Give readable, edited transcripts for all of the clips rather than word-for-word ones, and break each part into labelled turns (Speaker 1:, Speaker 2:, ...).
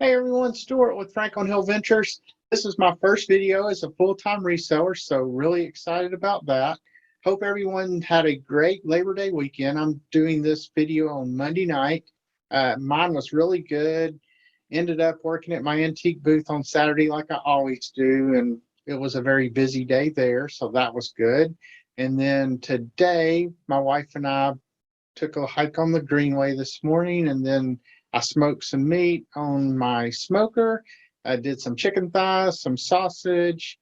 Speaker 1: Hey everyone, Stuart with Franklin Hill Ventures. This is my first video as a full-time reseller, so really excited about that. Hope everyone had a great Labor Day weekend. I'm doing this video on Monday night. Mine was really good. Ended up working at my antique booth on Saturday like I always do, and it was a very busy day there, so that was good. And then today, my wife and I took a hike on the Greenway this morning, and then I smoked some meat on my smoker. I did some chicken thighs, some sausage,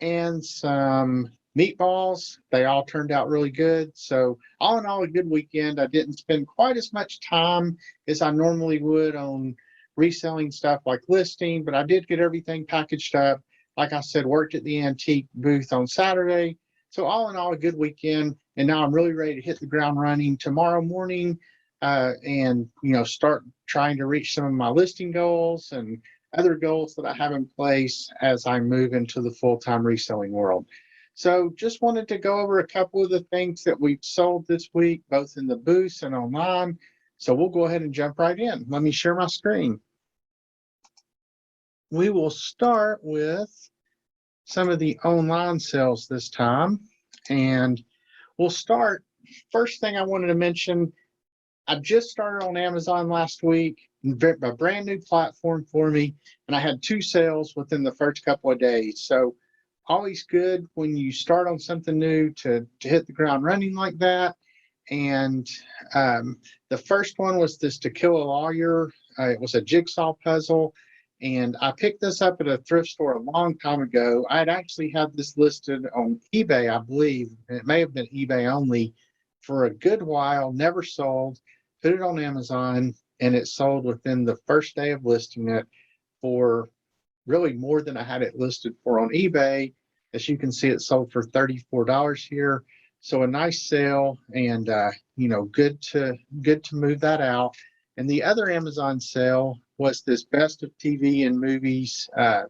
Speaker 1: and some meatballs. They all turned out really good. So all in all, a good weekend. I didn't spend quite as much time as I normally would on reselling stuff like listing, but I did get everything packaged up. Like I said, worked at the antique booth on Saturday. So all in all, a good weekend. And now I'm really ready to hit the ground running tomorrow morning and start trying to reach some of my listing goals and other goals that I have in place as I move into the full-time reselling world. So just wanted to go over a couple of the things that we've sold this week, both in the booth and online. So we'll go ahead and jump right in. Let me share my screen. We will start with some of the online sales this time. And we'll start, first thing I wanted to mention, I just started on Amazon last week, a brand new platform for me, and I had 2 sales within the first couple of days. So always good when you start on something new to hit the ground running like that. And the first one was this To Kill a Lawyer. It was a jigsaw puzzle. And I picked this up at a thrift store a long time ago. I had actually had this listed on eBay, I believe. It may have been eBay only for a good while, never sold. Put it on Amazon, and it sold within the first day of listing it for really more than I had it listed for on eBay. As you can see, it sold for $34 here. So a nice sale, and good to move that out. And the other Amazon sale was this Best of TV and Movies, a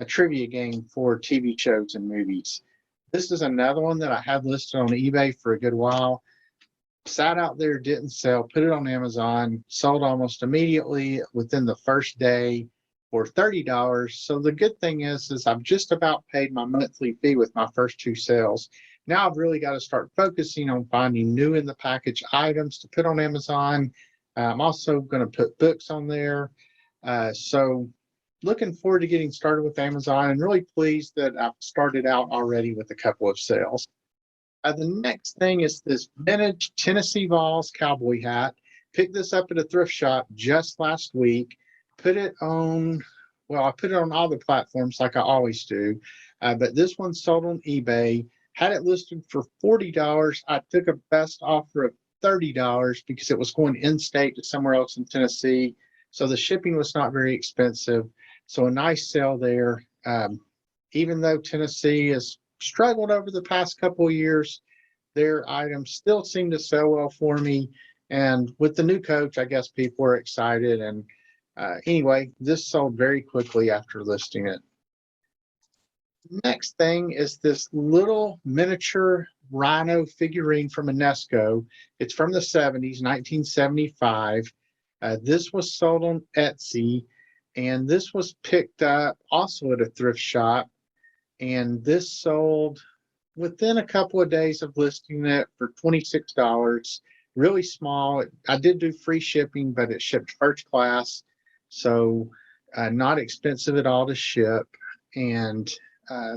Speaker 1: trivia game for TV shows and movies. This is another one that I had listed on eBay for a good while. Sat out there, didn't sell, put it on Amazon, sold almost immediately within the first day for $30. So the good thing is I've just about paid my monthly fee with my first 2 sales. Now I've really got to start focusing on finding new in the package items to put on Amazon. I'm also going to put books on there. So looking forward to getting started with Amazon, and really pleased that I've started out already with a couple of sales. The next thing is this vintage Tennessee Vols cowboy hat. Picked this up at a thrift shop just last week. Put it on, I put it on all the platforms like I always do. But this one sold on eBay. Had it listed for $40. I took a best offer of $30 because it was going in-state to somewhere else in Tennessee. So the shipping was not very expensive. So a nice sale there. Even though Tennessee has struggled over the past couple of years, their items still seem to sell well for me. And with the new coach, I guess people are excited. And anyway, this sold very quickly after listing it. Next thing is this little miniature rhino figurine from UNESCO. It's from the 70s, 1975. This was sold on Etsy, and this was picked up also at a thrift shop. And this sold within a couple of days of listing it for $26. Really small. I did do free shipping, but it shipped first class, so not expensive at all to ship. And I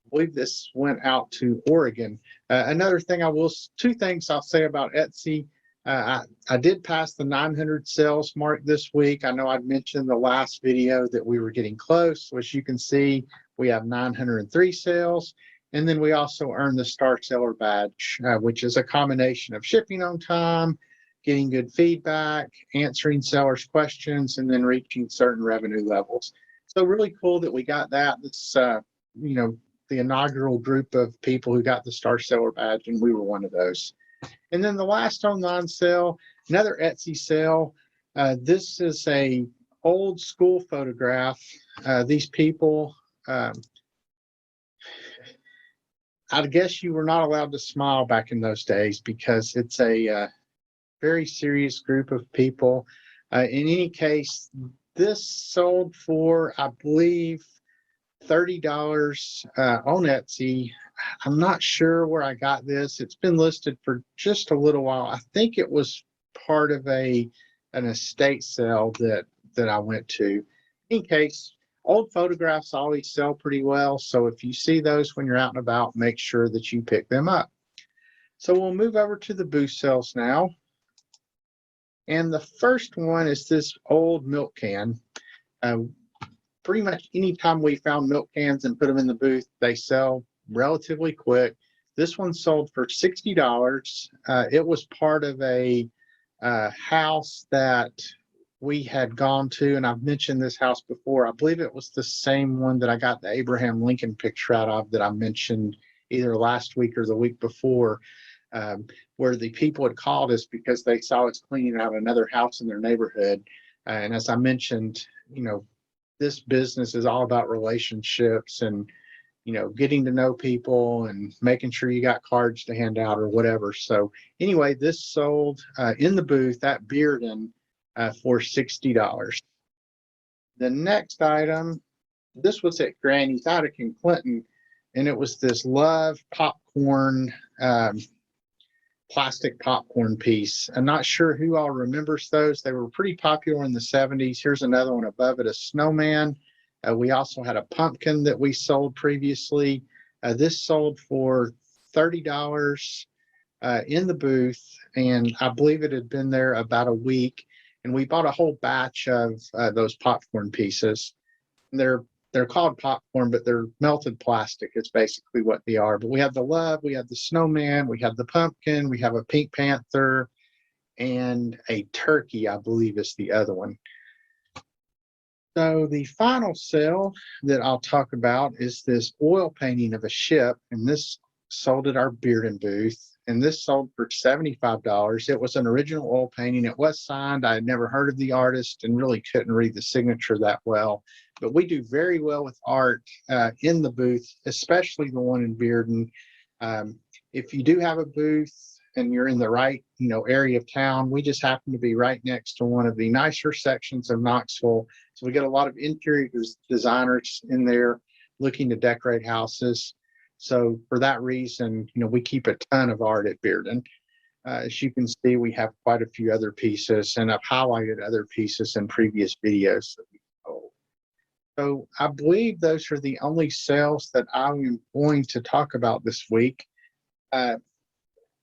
Speaker 1: believe this went out to Oregon. Another thing 2 things I'll say about Etsy. I did pass the 900 sales mark this week. I know I'd mentioned in the last video that we were getting close. So as you can see, we have 903 sales. And then we also earned the Star Seller Badge, which is a combination of shipping on time, getting good feedback, answering sellers' questions, and then reaching certain revenue levels. So really cool that we got that. It's, the inaugural group of people who got the Star Seller Badge, and we were one of those. And then the last online sale, another Etsy sale. This is a old school photograph. These people, I guess you were not allowed to smile back in those days because it's a very serious group of people. In any case, This sold for, I believe, $30 on Etsy. I'm not sure where I got this. It's been listed for just a little while. I think it was part of an estate sale that I went to. In case, old photographs always sell pretty well. So if you see those when you're out and about, make sure that you pick them up. So we'll move over to the booth sales now. And the first one is this old milk can. Pretty much anytime we found milk cans and put them in the booth, they sell relatively quick. This one sold for $60. It was part of a house that we had gone to, and I've mentioned this house before. I believe it was the same one that I got the Abraham Lincoln picture out of that I mentioned either last week or the week before, where the people had called us because they saw us cleaning out another house in their neighborhood. And as I mentioned, this business is all about relationships and, getting to know people and making sure you got cards to hand out or whatever. So anyway, this sold in the booth at Bearden for $60. The next item, this was at Granny's out of Clinton, and it was this Love popcorn, plastic popcorn piece. I'm not sure who all remembers those. They were pretty popular in the 70s. Here's another one above it, a snowman. We also had a pumpkin that we sold previously. This sold for $30 in the booth, and I believe it had been there about a week. And we bought a whole batch of those popcorn pieces. They're called popcorn, but they're melted plastic. It's basically what they are. But we have the Love, we have the snowman, we have the pumpkin, we have a Pink Panther, and a turkey, I believe is the other one. So the final sale that I'll talk about is this oil painting of a ship, and this sold at our Bearden booth, and this sold for $75. It was an original oil painting. It was signed. I had never heard of the artist and really couldn't read the signature that well, but we do very well with art in the booth, especially the one in Bearden. If you do have a booth and you're in the right area of town, we just happen to be right next to one of the nicer sections of Knoxville. So we get a lot of interior designers in there looking to decorate houses. So for that reason, we keep a ton of art at Bearden. As you can see, we have quite a few other pieces, and I've highlighted other pieces in previous videos that we sold. So I believe those are the only sales that I'm going to talk about this week.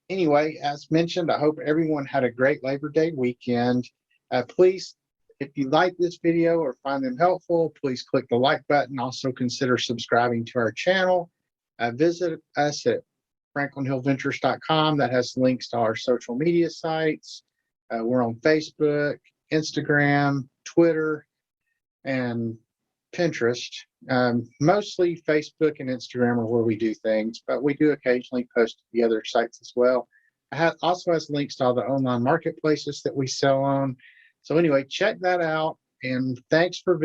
Speaker 1: Anyway, as mentioned, I hope everyone had a great Labor Day weekend. Please, if you like this video or find them helpful, please click the like button. Also consider subscribing to our channel. Visit us at franklinhillventures.com. That has links to our social media sites. We're on Facebook, Instagram, Twitter, and Pinterest. Mostly Facebook and Instagram are where we do things, but we do occasionally post to the other sites as well. Also has links to all the online marketplaces that we sell on. So anyway, check that out, and thanks for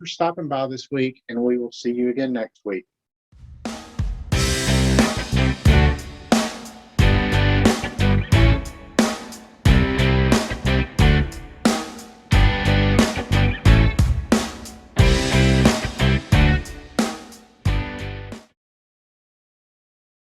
Speaker 1: stopping by this week, and we will see you again next week.